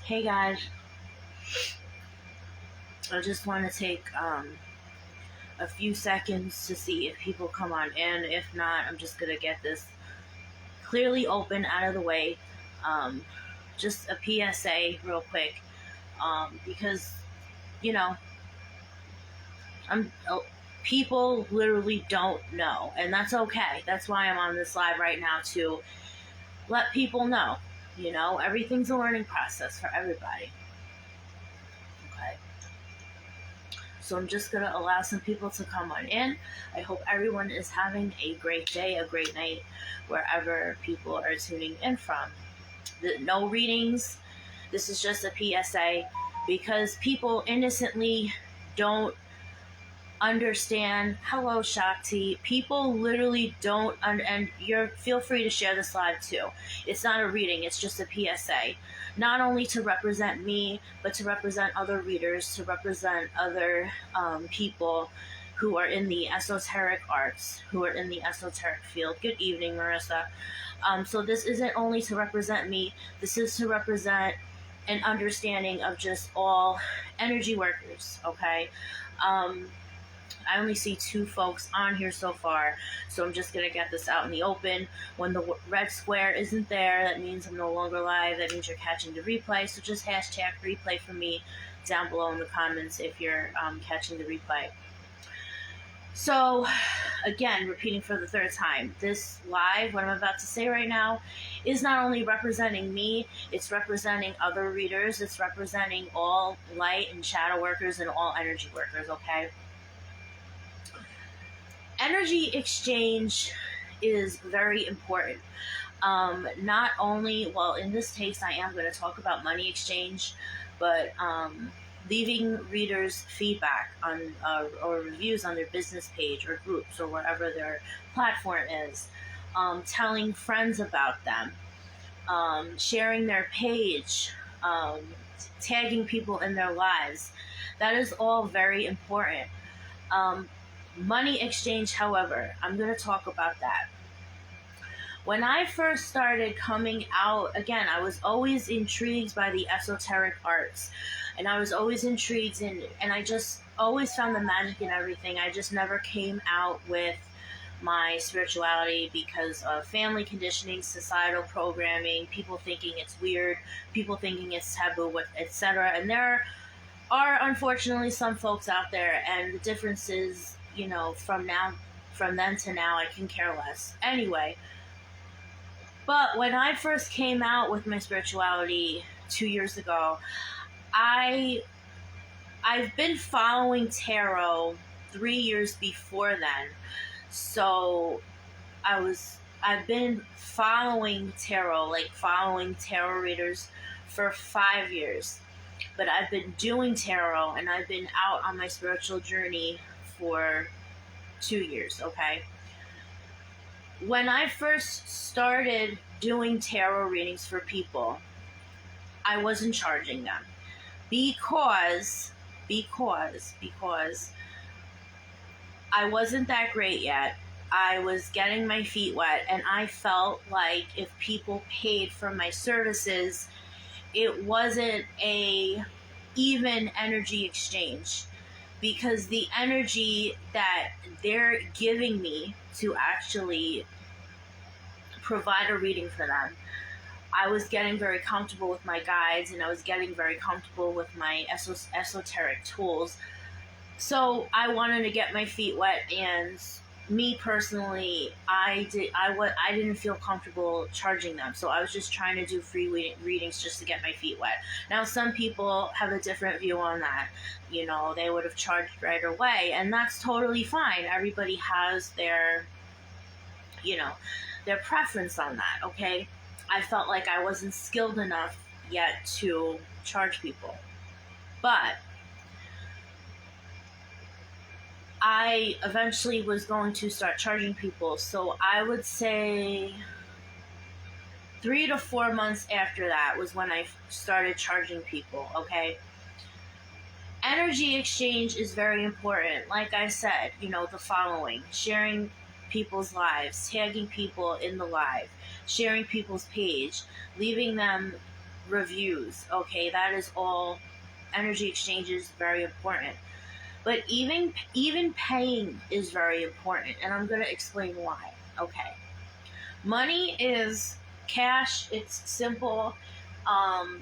Hey guys, I just want to take a few seconds to see if people come on in. If not, I'm just gonna get this clearly open out of the way. Um, just a PSA, real quick, because you know, I'm people literally don't know, and that's okay. That's why I'm on this live right now to let people know. Everything's a learning process for everybody. Okay. So I'm just going to allow some people to come on in. I hope everyone is having a great day, a great night, wherever people are tuning in from. No readings. This is just a PSA because people innocently don't understand. Hello, Shakti. People literally don't, and feel free to share this live too. It's not a reading, it's just a PSA. Not only to represent me, but to represent other readers, to represent other people who are in the esoteric arts, who are in the esoteric field. Good evening, Marissa. So this isn't only to represent me, this is to represent an understanding of just all energy workers, okay? I only see 2 folks on here so far, so I'm just going to get this out in the open. When the red square isn't there, that means I'm no longer live. That means you're catching the replay, so just hashtag replay for me down below in the comments if you're catching the replay. So, again, repeating for the 3rd time, this live, what I'm about to say right now, is not only representing me, it's representing other readers, it's representing all light and shadow workers and all energy workers, okay? Energy exchange is very important. Not only, well, in this case, I am going to talk about money exchange, but leaving readers feedback on or reviews on their business page or groups or wherever their platform is, telling friends about them, sharing their page, tagging people in their lives. That is all very important. Money exchange, however, I'm going to talk about that. When I first started coming out, again, I was always intrigued by the esoteric arts, and I was always intrigued, and I just always found the magic in everything. I just never came out with my spirituality because of family conditioning, societal programming, people thinking it's weird, people thinking it's taboo, etc. And there are unfortunately some folks out there, and the difference is, from then to now, I can care less. Anyway, but when I first came out with my spirituality 2 years ago, I've been following tarot 3 years before then. So I've been following tarot, like following tarot readers for 5 years. But I've been doing tarot and I've been out on my spiritual journey for 2 years, okay? When I first started doing tarot readings for people, I wasn't charging them because I wasn't that great yet. I was getting my feet wet, and I felt like if people paid for my services, it wasn't a even energy exchange, because the energy that they're giving me to actually provide a reading for them, I was getting very comfortable with my guides, and I was getting very comfortable with my esoteric tools. So I wanted to get my feet wet, and me personally, I didn't feel comfortable charging them, so I was just trying to do free readings just to get my feet wet. Now, some people have a different view on that. They would have charged right away, and that's totally fine. Everybody has their preference on that, okay? I felt like I wasn't skilled enough yet to charge people, but I eventually was going to start charging people. So I would say 3 to 4 months after that was when I started charging people, okay? Energy exchange is very important. Like I said, the following: sharing people's lives, tagging people in the live, sharing people's page, leaving them reviews. Okay, that is all. Energy exchange is very important. But even paying is very important, and I'm going to explain why. Okay. Money is cash. It's simple.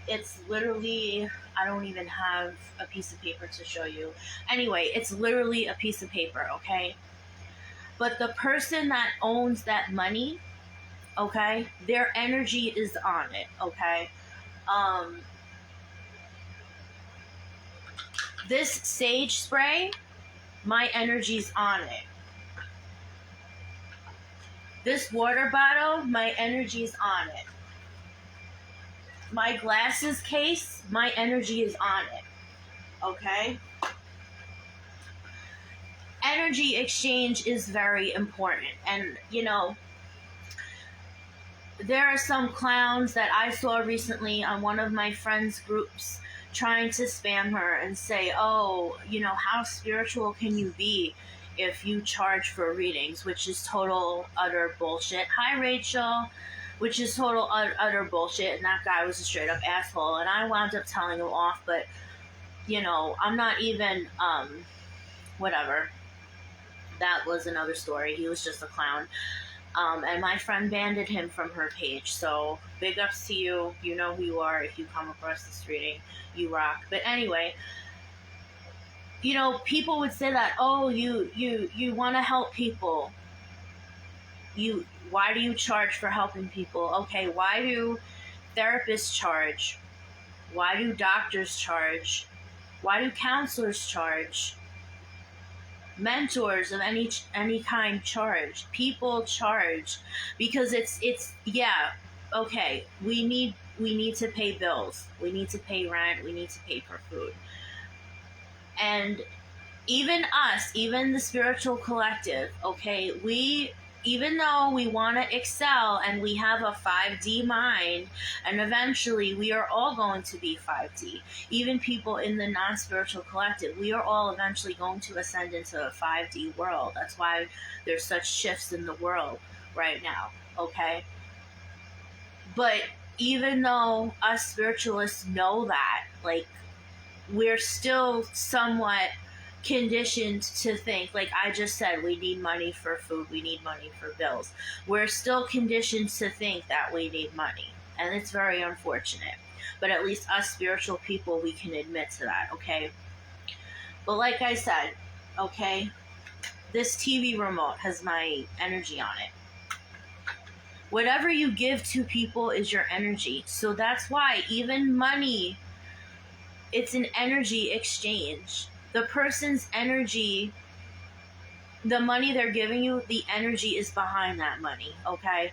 It's literally, I don't even have a piece of paper to show you. Anyway, it's literally a piece of paper, okay? But the person that owns that money, okay, their energy is on it, okay? This sage spray, my energy's on it. This water bottle, my energy's on it. My glasses case, my energy is on it. Okay? Energy exchange is very important. And, you know, there are some clowns that I saw recently on one of my friends' groups trying to spam her and say, oh, you know, how spiritual can you be if you charge for readings, which is total, utter bullshit. Hi, Rachel. Which is total, utter bullshit, and that guy was a straight up asshole, and I wound up telling him off, but, you know, I'm not even, whatever. That was another story. He was just a clown. And my friend banded him from her page, so big ups to you. You know who you are if you come across this reading. You rock. But anyway, you know, people would say that, oh, you want to help people. Why do you charge for helping people? Okay, why do therapists charge? Why do doctors charge? Why do counselors charge? Mentors of any kind charge. People charge because it's yeah, okay, we need to pay bills. We need to pay rent, we need to pay for food. And even us, even the spiritual collective, okay, even though we want to excel and we have a 5D mind, and eventually we are all going to be 5D, even people in the non-spiritual collective, we are all eventually going to ascend into a 5D world. That's why there's such shifts in the world right now, okay? But even though us spiritualists know that, like, we're still somewhat conditioned to think, like I just said, we need money for food, we need money for bills. We're still conditioned to think that we need money, and it's very unfortunate. But at least us spiritual people, we can admit to that, okay? But like I said, okay, this TV remote has my energy on it. Whatever you give to people is your energy. So that's why even money, it's an energy exchange. The person's energy, the money they're giving you, the energy is behind that money, okay?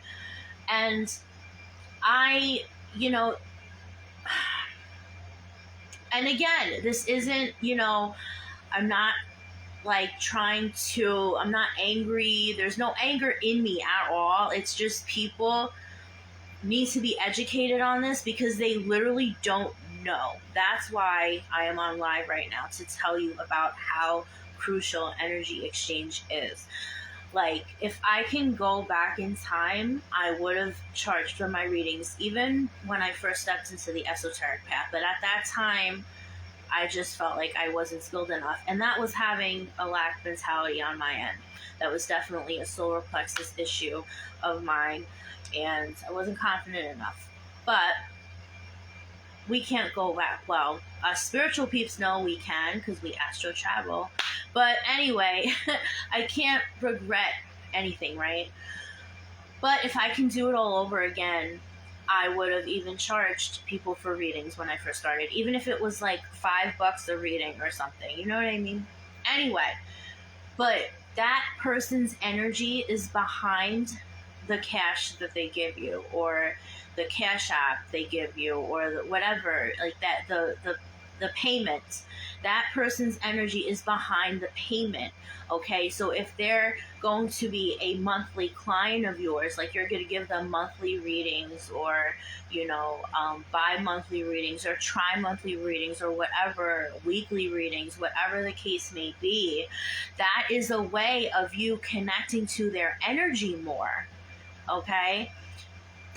And you know, and again, this isn't, you know, I'm not like I'm not angry. There's no anger in me at all. It's just people need to be educated on this because they literally don't know. That's why I am on live right now, to tell you about how crucial energy exchange is. Like, if I can go back in time, I would have charged for my readings, even when I first stepped into the esoteric path. But at that time, I just felt like I wasn't skilled enough. And that was having a lack mentality on my end. That was definitely a solar plexus issue of mine. And I wasn't confident enough. But we can't go back. Well, spiritual peeps know we can because we astro travel. But anyway, I can't regret anything, right? But if I can do it all over again, I would have even charged people for readings when I first started, even if it was like $5 a reading or something. You know what I mean? Anyway, but that person's energy is behind the cash that they give you, or the cash app they give you, or whatever, like that, the payment. That person's energy is behind the payment, okay? So if they're going to be a monthly client of yours, like you're going to give them monthly readings, or, you know, bi-monthly readings, or tri-monthly readings, or whatever, weekly readings, whatever the case may be, that is a way of you connecting to their energy more, okay?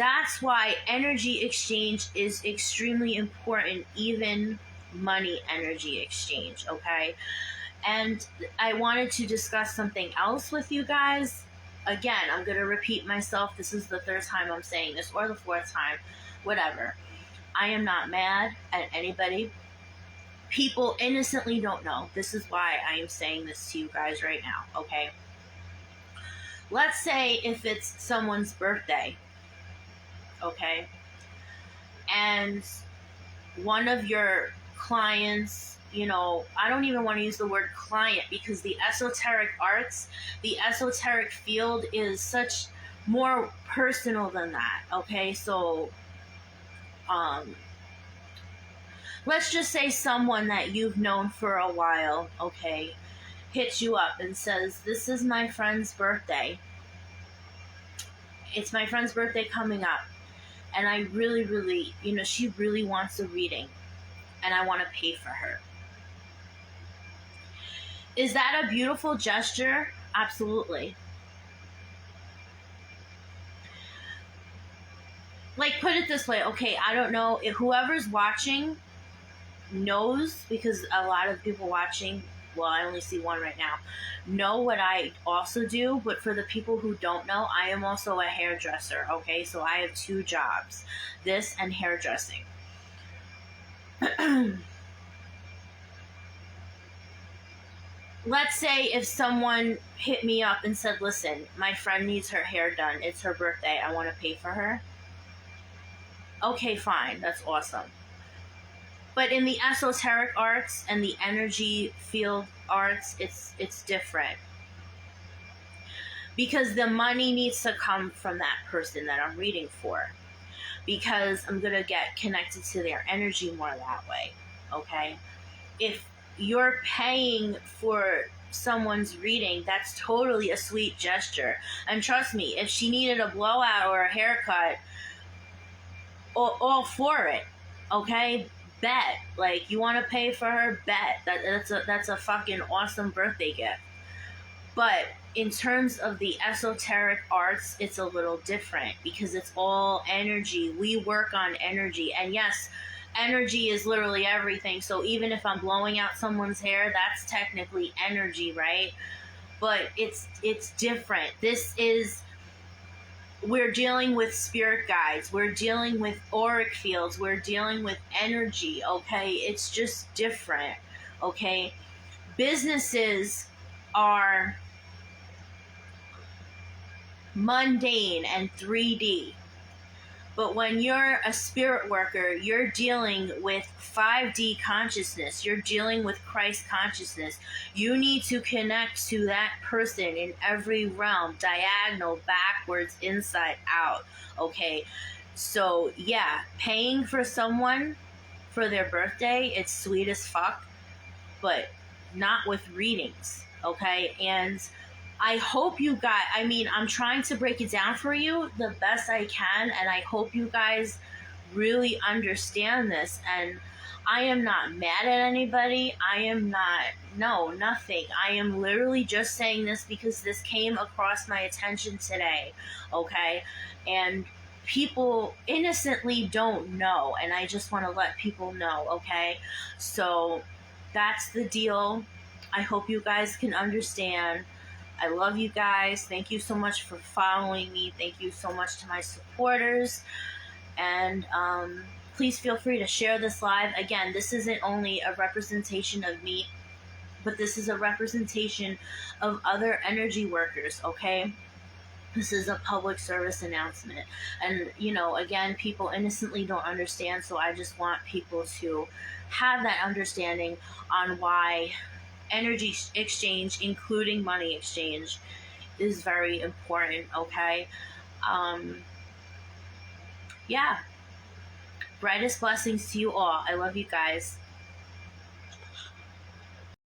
That's why energy exchange is extremely important, even money energy exchange, okay? And I wanted to discuss something else with you guys. Again, I'm going to repeat myself. This is the third time I'm saying this, or the fourth time, whatever. I am not mad at anybody. People innocently don't know. This is why I am saying this to you guys right now, okay? Let's say if it's someone's birthday, okay? And one of your clients, you know, I don't even want to use the word client, because the esoteric arts, the esoteric field is such more personal than that, okay? So, let's just say someone that you've known for a while, okay, hits you up and says, this is my friend's birthday. It's my friend's birthday coming up. And I really, really, you know, she really wants a reading. And I want to pay for her. Is that a beautiful gesture? Absolutely. Like, put it this way, okay, I don't know if whoever's watching knows, because a lot of people watching, well, I only see one right now, know what I also do. But for the people who don't know, I am also a hairdresser, okay? So I have 2 jobs, this and hairdressing. Let's say if someone hit me up and said, listen, my friend needs her hair done. It's her birthday. I want to pay for her. Okay, fine. That's awesome. But in the esoteric arts and the energy field arts, it's different. Because the money needs to come from that person that I'm reading for. Because I'm going to get connected to their energy more that way. Okay? If you're paying for someone's reading, that's totally a sweet gesture. And trust me, if she needed a blowout or a haircut, all for it. Okay? Bet. Like, you want to pay for her? Bet. That's a fucking awesome birthday gift. But in terms of the esoteric arts, it's a little different, because it's all energy. We work on energy. And yes, energy is literally everything. So even if I'm blowing out someone's hair, that's technically energy, right? But it's different. We're dealing with spirit guides. We're dealing with auric fields. We're dealing with energy, okay? It's just different, okay? Businesses are mundane and 3D. But when you're a spirit worker, you're dealing with 5D consciousness. You're dealing with Christ consciousness. You need to connect to that person in every realm, diagonal, backwards, inside out. Okay? So, yeah, paying for someone for their birthday, it's sweet as fuck, but not with readings. Okay? And I hope you guys, I'm trying to break it down for you the best I can, and I hope you guys really understand this. And I am not mad at anybody. I am not, no, nothing. I am literally just saying this because this came across my attention today, okay? And people innocently don't know, and I just want to let people know, okay? So that's the deal. I hope you guys can understand. I love you guys. Thank you so much for following me. Thank you so much to my supporters. And please feel free to share this live. Again, this isn't only a representation of me, but this is a representation of other energy workers, okay? This is a public service announcement. And, you know, again, people innocently don't understand, so I just want people to have that understanding on why energy exchange, including money exchange, is very important, okay? Yeah. Brightest blessings to you all. I love you guys.